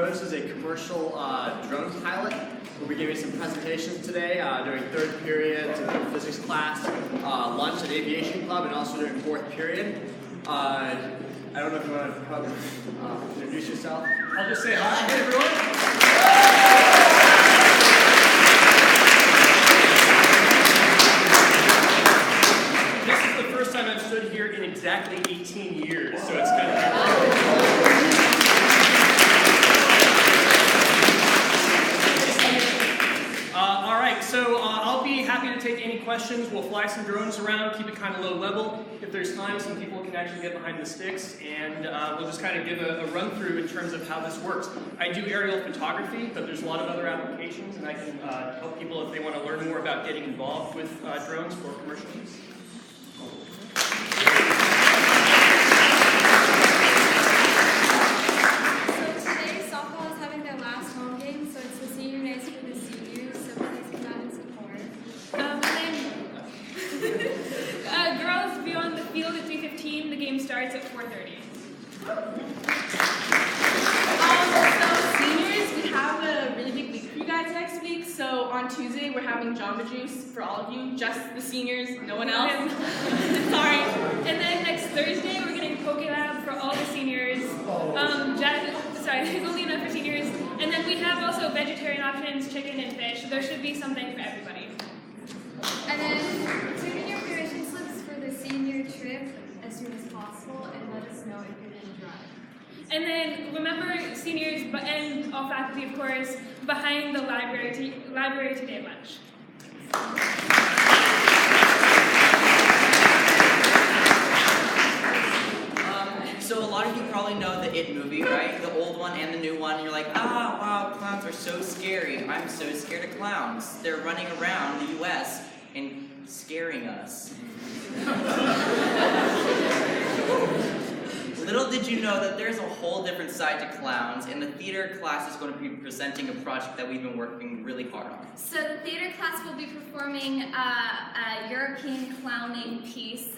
Gross is a commercial drone pilot. We'll be giving some presentations today during third period in physics class, lunch at Aviation Club, and also during fourth period. I don't know if you want to come introduce yourself. I'll just say hi. Hey, everyone. This is the first time I've stood here in exactly 18 years, so it's kind of all right, so I'll be happy to take any questions. We'll fly some drones around, keep it kind of low level. If there's time, some people can actually get behind the sticks, and we'll just kind of give a run through in terms of how this works. I do aerial photography, but there's a lot of other applications, and I can help people if they want to learn more about getting involved with drones for commercial use. Starts at 4:30. So seniors, we have a really big week for you guys next week. So on Tuesday, we're having Jamba Juice for all of you, just the seniors, no one else. Sorry. And then next Thursday, we're getting Poke Lab for all the seniors. There's only enough for seniors. And then we have also vegetarian options, chicken and fish. So there should be something for everybody. And then turn in your permission slips for the senior trip as soon as possible, and let us know if you're going to drive. And then remember, seniors and all faculty, of course, behind the library today at lunch. So a lot of you probably know the It movie, right? The old one and the new one. You're like, wow, clowns are so scary. I'm so scared of clowns. They're running around the U.S. and scaring us. Little did you know that there's a whole different side to clowns, and the theater class is going to be presenting a project that we've been working really hard on. So the theater class will be performing a European clowning piece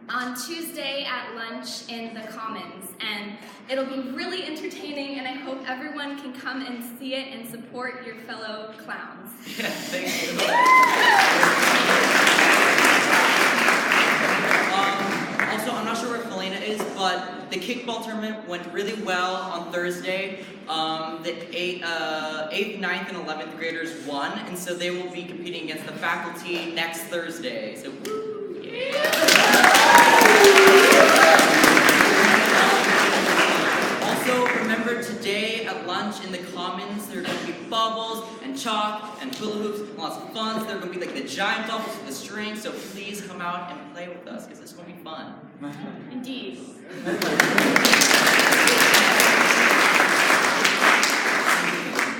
on Tuesday at lunch in the Commons, and it'll be really entertaining, and I hope everyone can come and see it and support your fellow clowns. Yeah, thank you. Also, I'm not sure where Felina is, but the kickball tournament went really well on Thursday. The 8th, 9th, and 11th graders won, and so they will be competing against the faculty next Thursday. So, woo! Yeah! Also, remember today at lunch in the Commons, there are going to be bubbles and chalk and hula hoops and lots of fun. So they're going to be like the giant dolphins with the string, so please come out and play with us, because it's going to be fun. Indeed.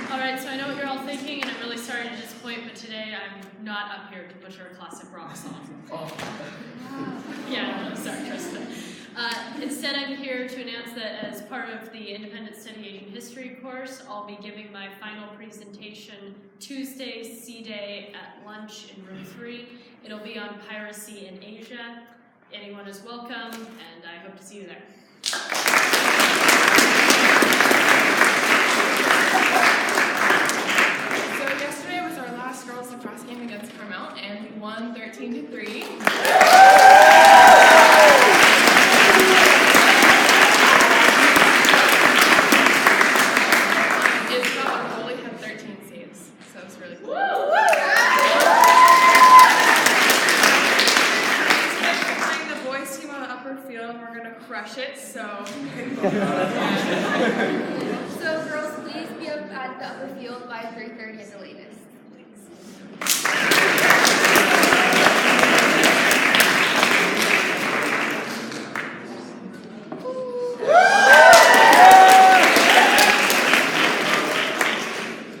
Alright, so I know what you're all thinking, and I'm really sorry to disappoint, but today I'm not up here to butcher a classic rock song. Yeah, no, sorry, Krista. Instead, I'm here to announce that as part of the Independent Study Asian History course, I'll be giving my final presentation Tuesday, C-Day, at lunch in room 3. It'll be on piracy in Asia. Anyone is welcome, and I hope to see you there. So yesterday was our last girls lacrosse game against Carmel, and we won 13-3. Crush it, so. So girls, please be up at the upper field by 3:30 at the latest.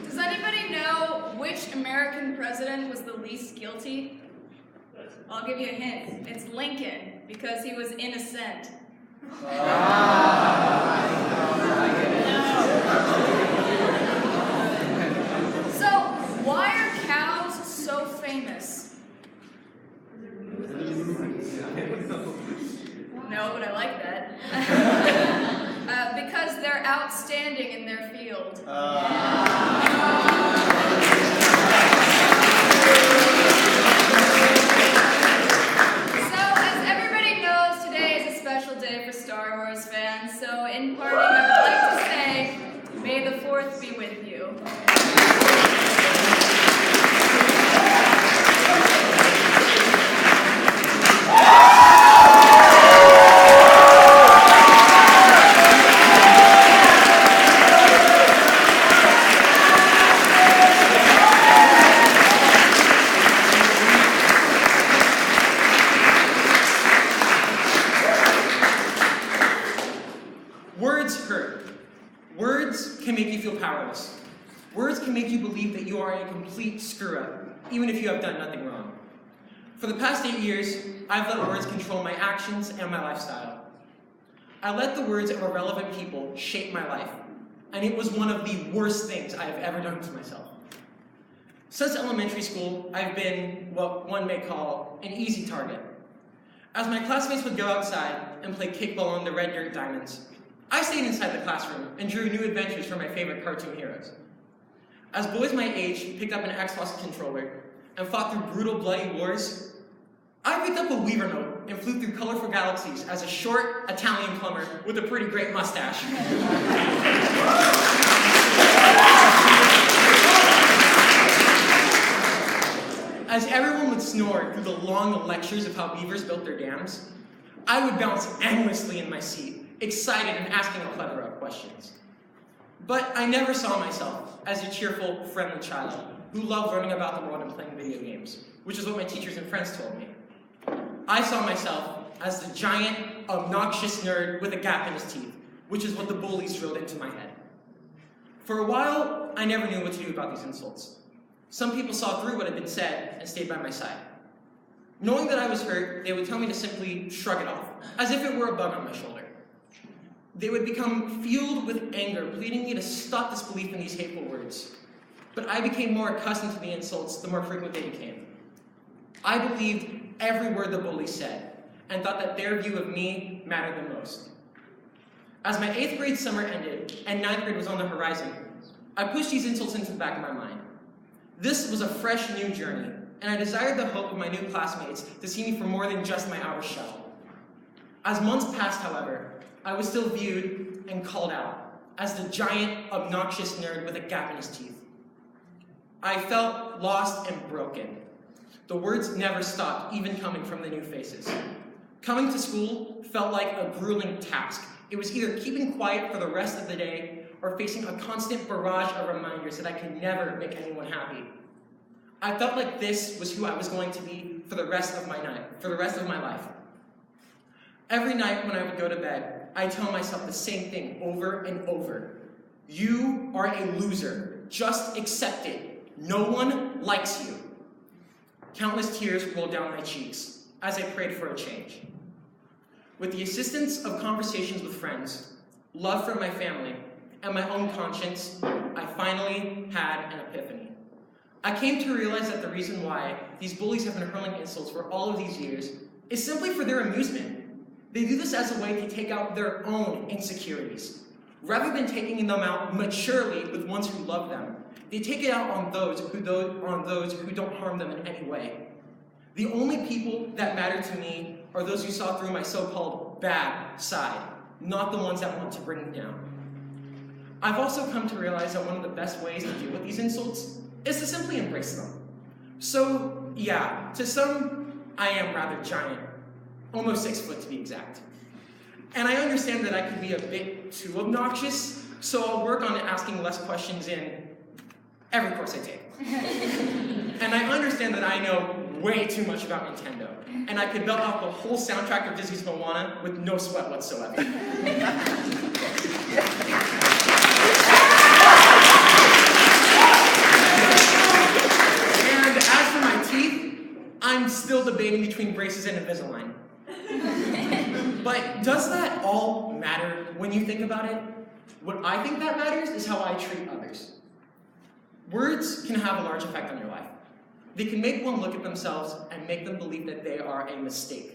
Does anybody know which American president was the least guilty? I'll give you a hint. It's Lincoln, because he was innocent. So, why are cows so famous? No, but I like that. Because they're outstanding in their field. Words can make you believe that you are a complete screw-up, even if you have done nothing wrong. For the past 8 years, I've let words control my actions and my lifestyle. I let the words of irrelevant people shape my life, and it was one of the worst things I have ever done to myself. Since elementary school, I've been what one may call an easy target. As my classmates would go outside and play kickball on the red dirt diamonds, I stayed inside the classroom and drew new adventures for my favorite cartoon heroes. As boys my age picked up an Xbox controller and fought through brutal, bloody wars, I picked up a Weaver Note and flew through colorful galaxies as a short Italian plumber with a pretty great mustache. As everyone would snore through the long lectures of how beavers built their dams, I would bounce endlessly in my seat, excited and asking a plethora of questions. But I never saw myself as a cheerful, friendly child who loved learning about the world and playing video games, which is what my teachers and friends told me. I saw myself as the giant, obnoxious nerd with a gap in his teeth, which is what the bullies drilled into my head. For a while, I never knew what to do about these insults. Some people saw through what had been said and stayed by my side. Knowing that I was hurt, they would tell me to simply shrug it off, as if it were a bug on my shoulder. They would become fueled with anger, pleading me to stop this belief in these hateful words. But I became more accustomed to the insults the more frequent they became. I believed every word the bully said, and thought that their view of me mattered the most. As my 8th grade summer ended, and 9th grade was on the horizon, I pushed these insults into the back of my mind. This was a fresh new journey, and I desired the hope of my new classmates to see me for more than just my outer shell. As months passed, however, I was still viewed and called out as the giant, obnoxious nerd with a gap in his teeth. I felt lost and broken. The words never stopped, even coming from the new faces. Coming to school felt like a grueling task. It was either keeping quiet for the rest of the day or facing a constant barrage of reminders that I could never make anyone happy. I felt like this was who I was going to be for the rest of my life. Every night when I would go to bed, I'd tell myself the same thing over and over. You are a loser. Just accept it. No one likes you. Countless tears rolled down my cheeks as I prayed for a change. With the assistance of conversations with friends, love from my family, and my own conscience, I finally had an epiphany. I came to realize that the reason why these bullies have been hurling insults for all of these years is simply for their amusement. They do this as a way to take out their own insecurities. Rather than taking them out maturely with ones who love them, they take it out on those who don't harm them in any way. The only people that matter to me are those who saw through my so-called bad side, not the ones that want to bring me down. I've also come to realize that one of the best ways to deal with these insults is to simply embrace them. So, yeah, to some, I am rather giant, almost 6 foot to be exact. And I understand that I could be a bit too obnoxious, so I'll work on asking less questions in every course I take. And I understand that I know way too much about Nintendo, and I could belt out the whole soundtrack of Disney's Moana with no sweat whatsoever. And as for my teeth, I'm still debating between braces and Invisalign. But does that all matter when you think about it? What I think that matters is how I treat others. Words can have a large effect on your life. They can make one look at themselves and make them believe that they are a mistake.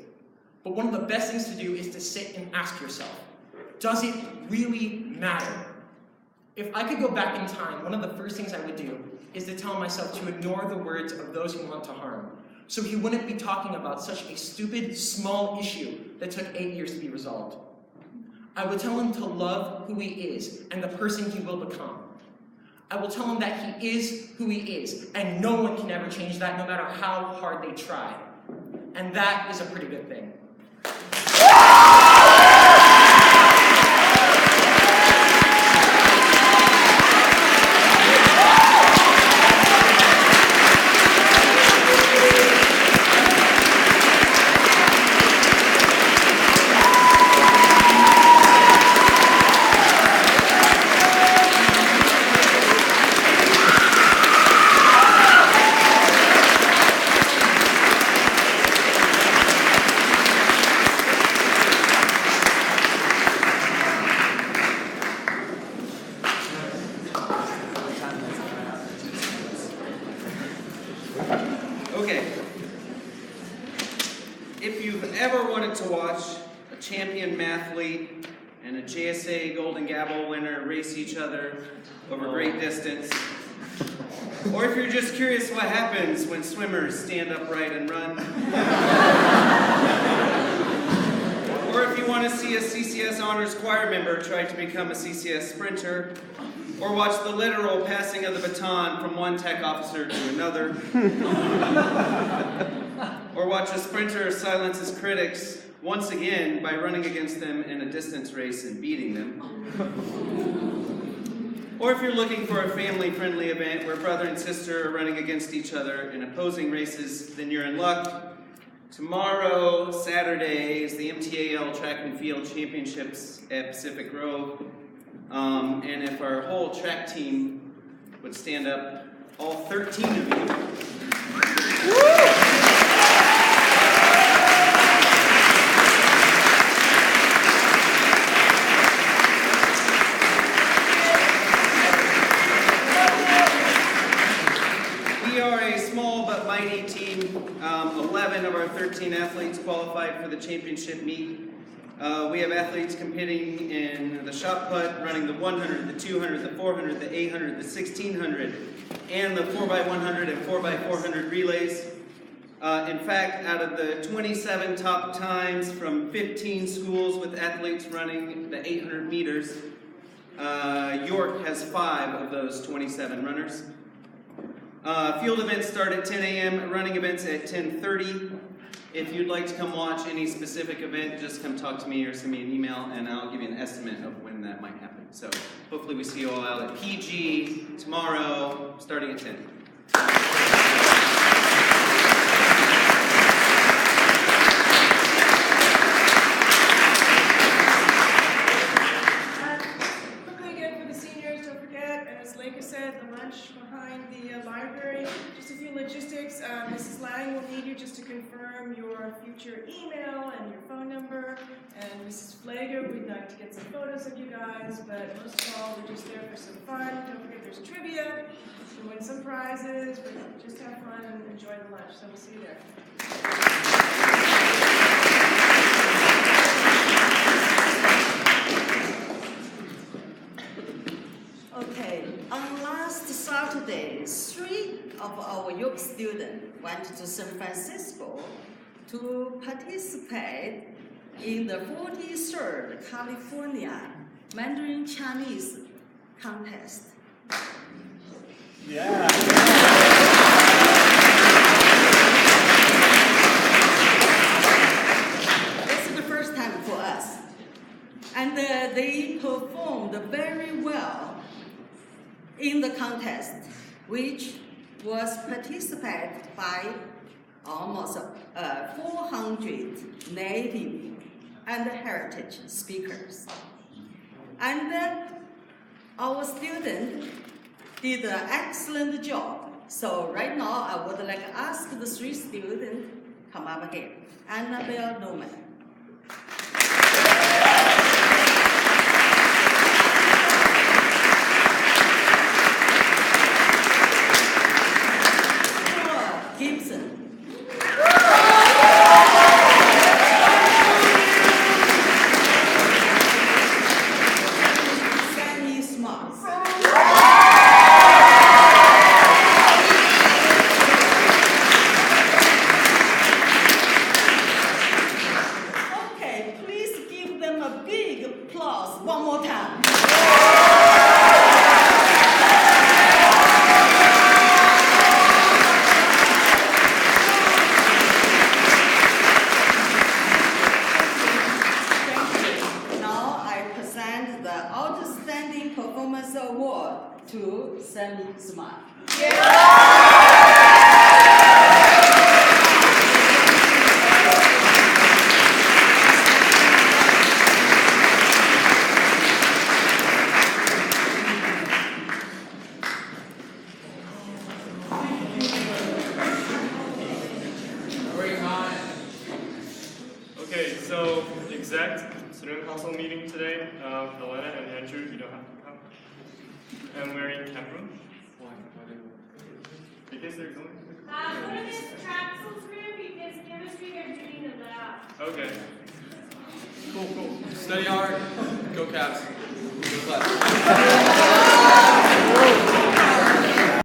But one of the best things to do is to sit and ask yourself, does it really matter? If I could go back in time, one of the first things I would do is to tell myself to ignore the words of those who want to harm, so he wouldn't be talking about such a stupid, small issue that took 8 years to be resolved. I would tell him to love who he is and the person he will become. I will tell him that he is who he is, and no one can ever change that, no matter how hard they try. And that is a pretty good thing. like to watch a champion mathlete and a JSA Golden Gavel winner race each other over great distance, or if you're just curious what happens when swimmers stand upright and run, or if you want to see a CCS Honors Choir member try to become a CCS sprinter, or watch the literal passing of the baton from one tech officer to another, or watch a sprinter silence his critics once again by running against them in a distance race and beating them. Or if you're looking for a family-friendly event where brother and sister are running against each other in opposing races, then you're in luck. Tomorrow, Saturday, is the MTAL Track and Field Championships at Pacific Grove. And if our whole track team would stand up, all 13 of you. Woo! Mighty team. 11 of our 13 athletes qualified for the championship meet. We have athletes competing in the shot put, running the 100, the 200, the 400, the 800, the 1600, and the 4x100 and 4x400 relays. In fact, out of the 27 top times from 15 schools with athletes running the 800 meters, York has 5 of those 27 runners. Field events start at 10 a.m., running events at 10:30. If you'd like to come watch any specific event, just come talk to me or send me an email and I'll give you an estimate of when that might happen. So hopefully we see you all out at PG tomorrow, starting at 10. Just a few logistics. Mrs. Lang will need you just to confirm your future email and your phone number. And Mrs. Flager, we'd like to get some photos of you guys, but most of all, we're just there for some fun. Don't forget there's trivia. You'll win some prizes, but just have fun and enjoy the lunch. So we'll see you there. Okay, on last Saturday, 3 of our York students went to San Francisco to participate in the 43rd California Mandarin Chinese contest. Yeah. This is the first time for us. And they performed very well in the contest, which was participated by almost 400 native and heritage speakers. And our student did an excellent job. So right now, I would like to ask the 3 students come up here. Annabelle Newman. Okay, so exec student council meeting today. Helena and Andrew, you don't have to come. And we're in Cameroon. Why? Because they're going. Go to this capsule room because chemistry they're doing the lab. Okay. Cool. Study hard. Go Cavs. Go Cavs.